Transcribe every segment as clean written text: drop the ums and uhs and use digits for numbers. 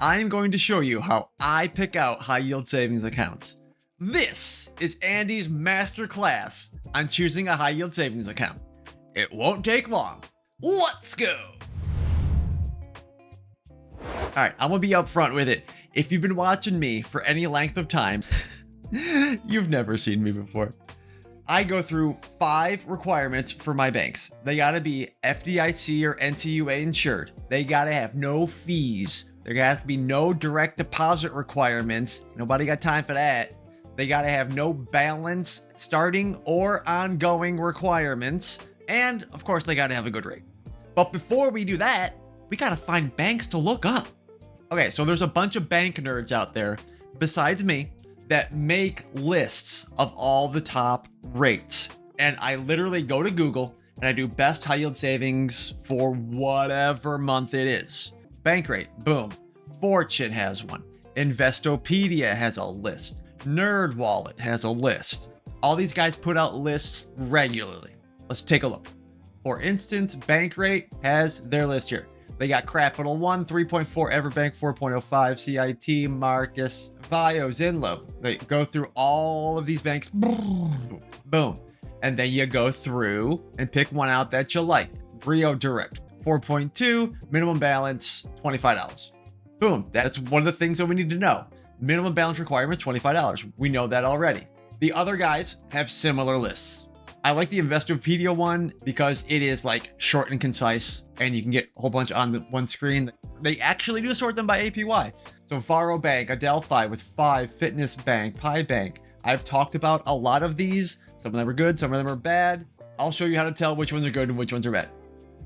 I am going to show you how I pick out high yield savings accounts. This is Andy's masterclass on choosing a high yield savings account. It won't take long. Let's go. All right, I'm gonna be upfront with it. If you've been watching me for any length of time, you've never seen me before. I go through 5 requirements for my banks. They gotta be FDIC or NCUA insured. They gotta have no fees. There has to be no direct deposit requirements. Nobody got time for that. They gotta have no balance starting or ongoing requirements. And of course, they gotta have a good rate. But before we do that, we gotta find banks to look up. Okay, so there's a bunch of bank nerds out there, besides me, that make lists of all the top rates. And I literally go to Google and I do best high yield savings for whatever month it is. Bank rate, boom. Fortune has one. Investopedia has a list. NerdWallet has a list. All these guys put out lists regularly. Let's take a look. For instance, Bankrate has their list here. They got Capital One, 3.4, Everbank, 4.05, CIT, Marcus, Vio, Zinlo. They go through all of these banks. Boom. And then you go through and pick one out that you like. Brio Direct, 4.2, minimum balance, $25. Boom. That's one of the things that we need to know. Minimum balance requirements, $25. We know that already. The other guys have similar lists. I like the Investopedia one because it is like short and concise and you can get a whole bunch on the one screen. They actually do sort them by APY. So Varo Bank, Adelphi with 5, Fitness Bank, Pi Bank. I've talked about a lot of these. Some of them are good, some of them are bad. I'll show you how to tell which ones are good and which ones are bad.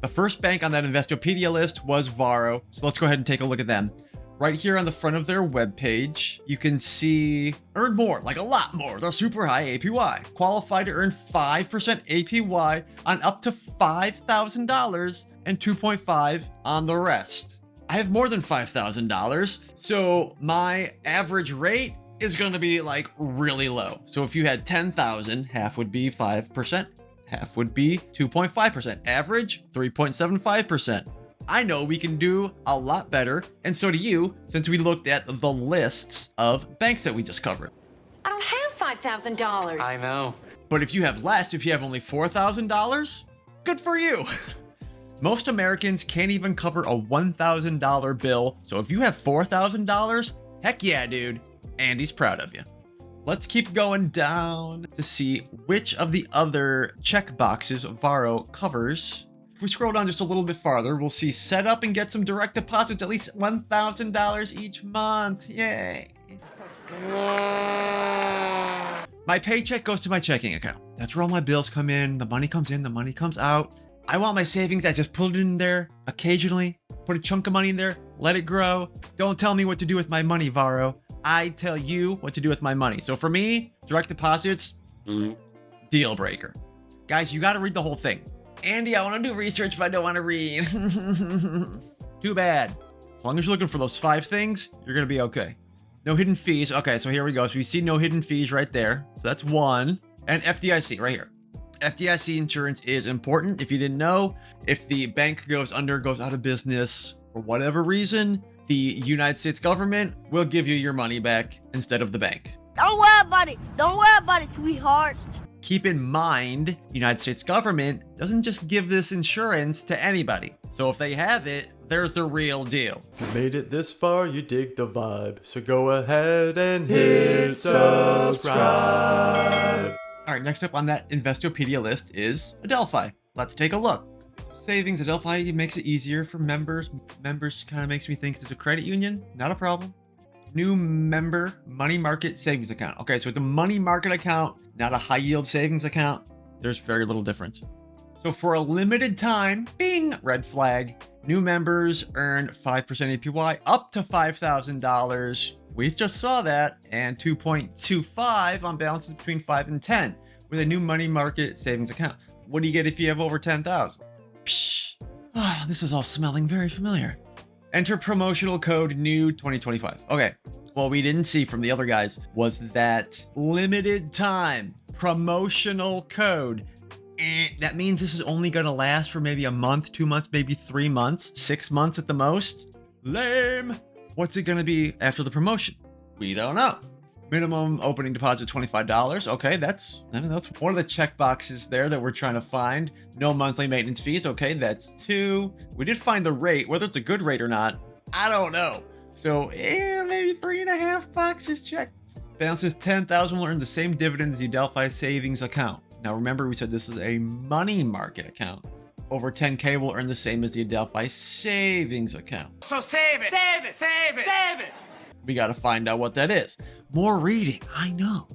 The first bank on that Investopedia list was Varo. So let's go ahead and take a look at them. Right here on the front of their webpage, you can see earn more, like a lot more. They're super high APY. Qualify to earn 5% APY on up to $5,000 and 2.5 on the rest. I have more than $5,000, so my average rate is going to be like really low. So if you had 10,000, half would be 5%, half would be 2.5%, average 3.75%. I know we can do a lot better, and so do you, since we looked at the lists of banks that we just covered. I don't have $5,000. I know. But if you have less, if you have only $4,000, good for you. Most Americans can't even cover a $1,000 bill, so if you have $4,000, heck yeah, dude. Andy's proud of you. Let's keep going down to see which of the other check boxes Varo covers. If we scroll down just a little bit farther, we'll see set up and get some direct deposits, at least $1,000 each month. Yay. My paycheck goes to my checking account. That's where all my bills come in. The money comes in, the money comes out. I want my savings. I just put it in there occasionally, put a chunk of money in there, let it grow. Don't tell me what to do with my money, Varo. I tell you what to do with my money. So for me, direct deposits, deal breaker. Guys, you got to read the whole thing. Andy, I want to do research, but I don't want to read. Too bad. As long as you're looking for those 5 things, you're going to be okay. No hidden fees. Okay, so here we go. So we see no hidden fees right there. So that's 1. And FDIC right here. FDIC insurance is important. If you didn't know, if the bank goes under, goes out of business for whatever reason, the United States government will give you your money back instead of the bank. Don't worry about it. Don't worry about it, sweetheart. Keep in mind, the United States government doesn't just give this insurance to anybody. So if they have it, they're the real deal. If you made it this far, you dig the vibe. So go ahead and hit subscribe. All right, next up on that Investopedia list is Adelphi. Let's take a look. Savings, Adelphi makes it easier for members. Members kind of makes me think it's a credit union. Not a problem. New member money market savings account. Okay, so it's a money market account, not a high yield savings account. There's very little difference. So for a limited time, bing, red flag, new members earn 5% APY up to $5,000. We just saw that, and 2.25 on balances between 5 and 10 with a new money market savings account. What do you get if you have over 10,000? Psh, oh, this is all smelling very familiar. Enter promotional code new 2025. Okay, what we didn't see from the other guys was that limited time promotional code. That means this is only going to last for maybe a month, 2 months, maybe 3 months, 6 months at the most. Lame. What's it going to be after the promotion? We don't know. Minimum opening deposit $25. Okay, that's one of the check boxes there that we're trying to find. No monthly maintenance fees. Okay, that's 2. We did find the rate. Whether it's a good rate or not, I don't know. So maybe $3.50 is check. Balance is $10,000 will earn the same dividend as the Adelphi savings account. Now remember, we said this is a money market account. Over 10K will earn the same as the Adelphi savings account. So save it, save it, save it, save it. We got to find out what that is. More reading, I know.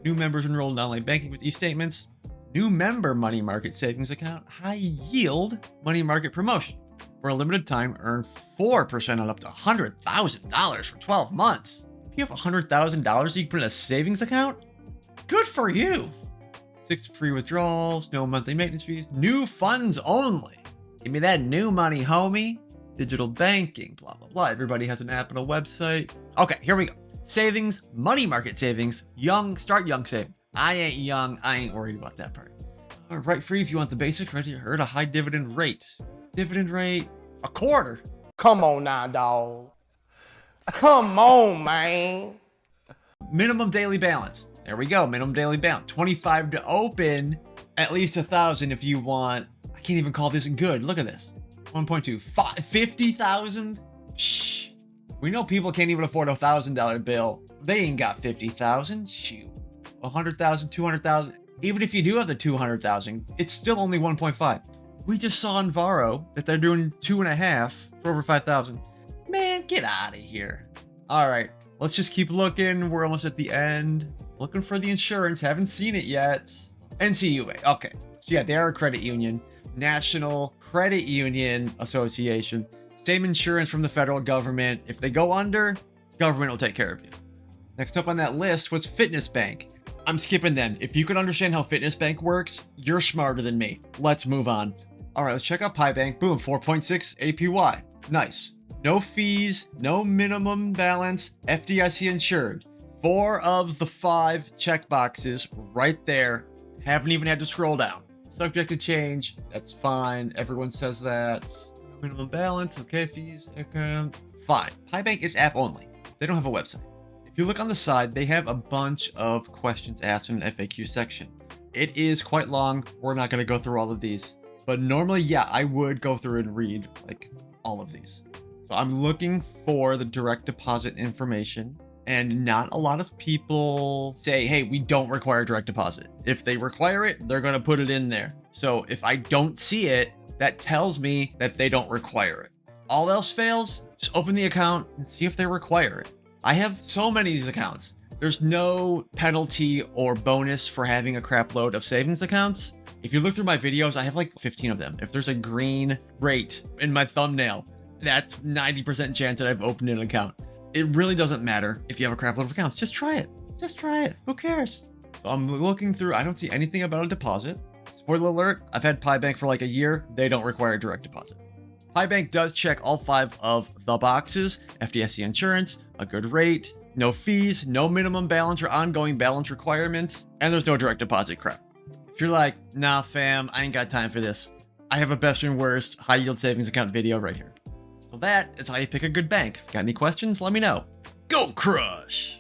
New members enrolled in online banking with e-statements. New member money market savings account. High yield money market promotion. For a limited time, earn 4% on up to $100,000 for 12 months. If you have $100,000 you can put in a savings account, good for you. 6 free withdrawals, no monthly maintenance fees, new funds only. Give me that new money, homie. Digital banking, blah, blah, blah. Everybody has an app and a website. Okay, here we go. Savings, money market savings, start young saving. I ain't young, I ain't worried about that part. All right, free if you want the basic, right? You heard a high dividend rate. Dividend rate, a quarter. Come on now, dog. Come on, man. Minimum daily balance. There we go, minimum daily balance. 25 to open, at least 1,000 if you want. I can't even call this good. Look at this. 1.2, 50,000? Shh. We know people can't even afford a $1,000 bill. They ain't got 50,000. Shoot. 100,000, 200,000. Even if you do have the 200,000, it's still only 1.5. We just saw on Varo that they're doing 2.5 for over 5,000. Man, get out of here. All right, let's just keep looking. We're almost at the end. Looking for the insurance. Haven't seen it yet. NCUA. Okay. So yeah, they are a credit union. National Credit Union Association. Same insurance from the federal government. If they go under, government will take care of you. Next up on that list was Fitness Bank. I'm skipping them. If you can understand how Fitness Bank works, you're smarter than me. Let's move on. All right, let's check out PieBank. Boom, 4.6 APY. Nice. No fees, no minimum balance, FDIC insured. 4 of the 5 check boxes right there. Haven't even had to scroll down. Subject to change. That's fine. Everyone says that. Minimum balance. Okay, fees. Okay. Fine. PieBank is app only. They don't have a website. If you look on the side, they have a bunch of questions asked in an FAQ section. It is quite long. We're not going to go through all of these. But normally, yeah, I would go through and read like all of these. So I'm looking for the direct deposit information. And not a lot of people say, hey, we don't require direct deposit. If they require it, they're going to put it in there. So if I don't see it, that tells me that they don't require it. All else fails, just open the account and see if they require it. I have so many of these accounts. There's no penalty or bonus for having a crap load of savings accounts. If you look through my videos, I have like 15 of them. If there's a green rate in my thumbnail, that's 90% chance that I've opened an account. It really doesn't matter if you have a crap load of accounts. Just try it. Just try it. Who cares? So I'm looking through. I don't see anything about a deposit. Spoiler alert, I've had PieBank for like a year. They don't require direct deposit. PieBank does check all 5 of the boxes. FDIC insurance, a good rate, no fees, no minimum balance or ongoing balance requirements, and there's no direct deposit crap. If you're like, nah fam, I ain't got time for this, I have a best and worst high yield savings account video right here. So that is how you pick a good bank. Got any questions? Let me know. Go Crush!